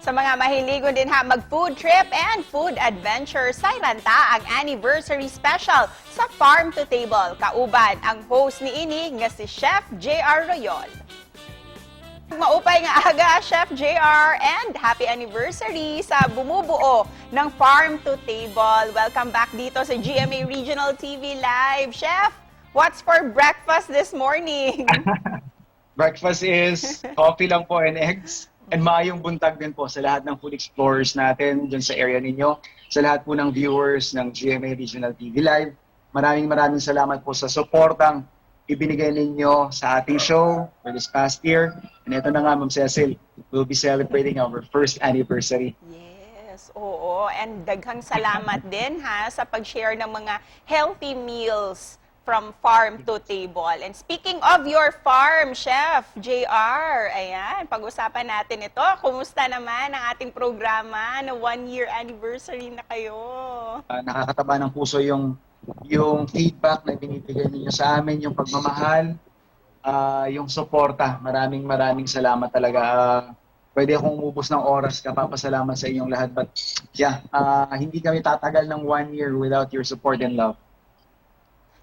Sa mga mahiligon din ha, mag-food trip and food adventure sa Iranta ang anniversary special sa Farm to Table. Kauban ang host ni ini nga si Chef J.R. Royol. Maupay nga aga, Chef JR, and happy anniversary sa bumubuo ng Farm to Table. Welcome back dito sa GMA Regional TV Live. Chef, what's for breakfast this morning? Breakfast is coffee lang po and eggs. And maayong buntag din po sa lahat ng food explorers natin dyan sa area ninyo. Sa lahat po ng viewers ng GMA Regional TV Live. Maraming salamat po sa supportang ibinigay ninyo sa ating show for this past year. And ito na nga, Ma'am Cecil, we'll be celebrating our first anniversary. Yes, oo. And daghang salamat din ha sa pag-share ng mga healthy meals from farm to table. And speaking of your farm, Chef JR, ayan, pag-usapan natin ito. Kumusta naman ang ating programa na 1-year anniversary na kayo? Nakakataba ng puso yung feedback na binibigay ninyo sa amin, yung pagmamahal, yung suporta. Maraming salamat talaga. Pwede akong umubos ng oras, kapapasalamat sa inyong lahat. But yeah, hindi kami tatagal ng 1 year without your support and love.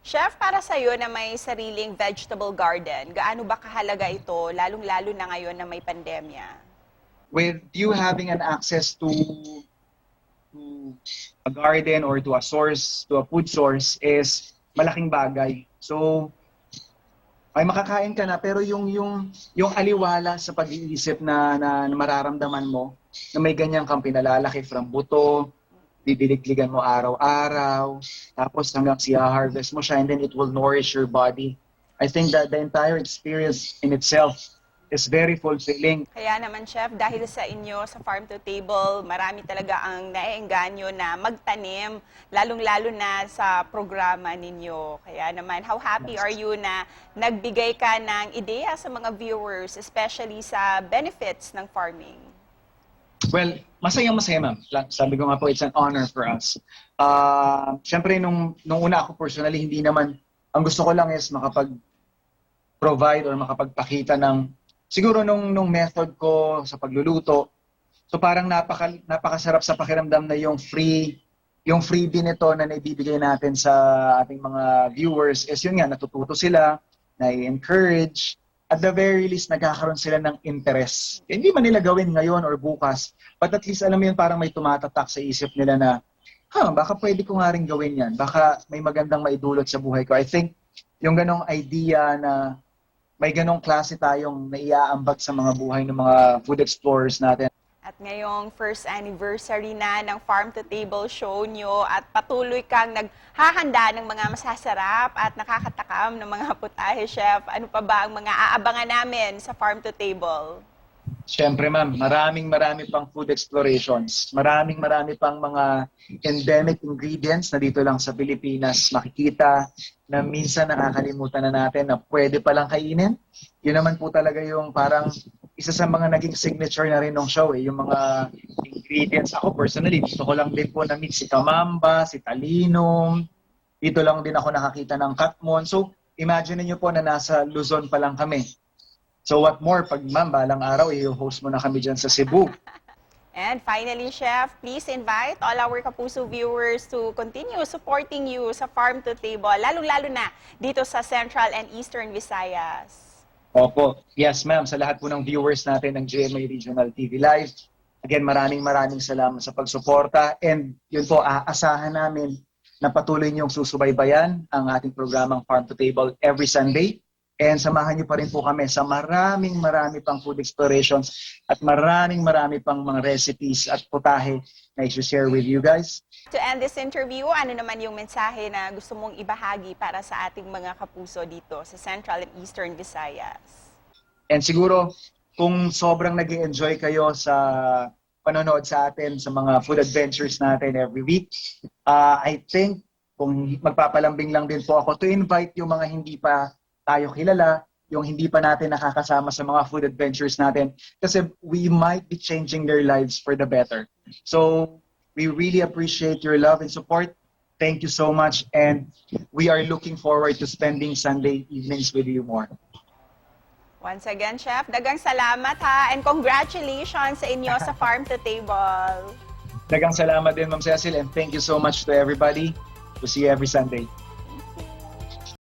Chef, para sa iyo na may sariling vegetable garden, gaano ba kahalaga ito, lalong-lalo na ngayon na may pandemya? With you having an access to a garden or to a source, to a food source is malaking bagay. So, ay makakain ka na, pero yung aliwala sa pag-iisip na mararamdaman mo na may ganyang kang pinalalaki from buto, didilig-ligan mo araw-araw, tapos hanggang siya-harvest mo siya, and then it will nourish your body. I think that the entire experience in itself is very fulfilling. Kaya naman, Chef, dahil sa inyo, sa Farm to Table, marami talaga ang naiengganyo na magtanim, lalong-lalo na sa programa ninyo. Kaya naman, how happy are you na nagbigay ka ng ideya sa mga viewers, especially sa benefits ng farming? Well, masaya, ma'am. Sabi ko nga po, it's an honor for us. Siyempre, nung una ako personally, hindi naman, ang gusto ko lang is makapag-provide or makapagpakita ng, siguro nung method ko sa pagluluto. So parang napakasarap sa pakiramdam na yung freebie nito na naibibigay natin sa ating mga viewers is yun nga, natututo sila, na-encourage, at the very least, nagkakaroon sila ng interest. Hindi man nila gawin ngayon or bukas, but at least alam mo yun, parang may tumatatak sa isip nila na, baka pwede ko nga rin gawin yan. Baka may magandang maidulot sa buhay ko. I think yung ganong idea na may ganong klase tayong naiaambag sa mga buhay ng mga food explorers natin. At ngayong first anniversary na ng Farm to Table show nyo at patuloy kang naghahanda ng mga masasarap at nakakatakam ng mga putahe, Chef. Ano pa ba ang mga aabangan namin sa Farm to Table? Siyempre, ma'am, marami pang food explorations. Marami pang mga endemic ingredients na dito lang sa Pilipinas makikita na minsan nakakalimutan na natin na pwede palang kainin. Yun naman po talaga yung parang isa sa mga naging signature na rin ng show, yung mga ingredients. Ako personally, gusto ko lang din po na-meet si Kamamba, si Talinong. Dito lang din ako nakakita ng Katmon. So, imagine niyo po na nasa Luzon pa lang kami. So what more, pag ma'am, balang araw, i-host mo na kami dyan sa Cebu. And finally, Chef, please invite all our Kapuso viewers to continue supporting you sa Farm to Table, lalong-lalo na dito sa Central and Eastern Visayas. Opo. Yes, ma'am. Sa lahat po ng viewers natin ng GMA Regional TV Live, again, maraming salamat sa pagsuporta. And yun po, aasahan namin na patuloy niyong susubaybayan ang ating programang Farm to Table every Sunday. And samahan niyo pa rin po kami sa marami pang food explorations at marami pang mga recipes at putahe na i-share with you guys. To end this interview, ano naman yung mensahe na gusto mong ibahagi para sa ating mga kapuso dito sa Central and Eastern Visayas? And siguro, kung sobrang nag-enjoy kayo sa panonood sa atin sa mga food adventures natin every week, I think kung magpapalambing lang din po ako to invite yung mga hindi pa tayo kilala, yung hindi pa natin nakakasama sa mga food adventures natin, kasi we might be changing their lives for the better. So, we really appreciate your love and support. Thank you so much, and we are looking forward to spending Sunday evenings with you more. Once again, Chef, dagang salamat ha, and congratulations sa inyo sa Farm to Table. Dagang salamat din, Ma'am Cecil, and thank you so much to everybody. We'll see you every Sunday.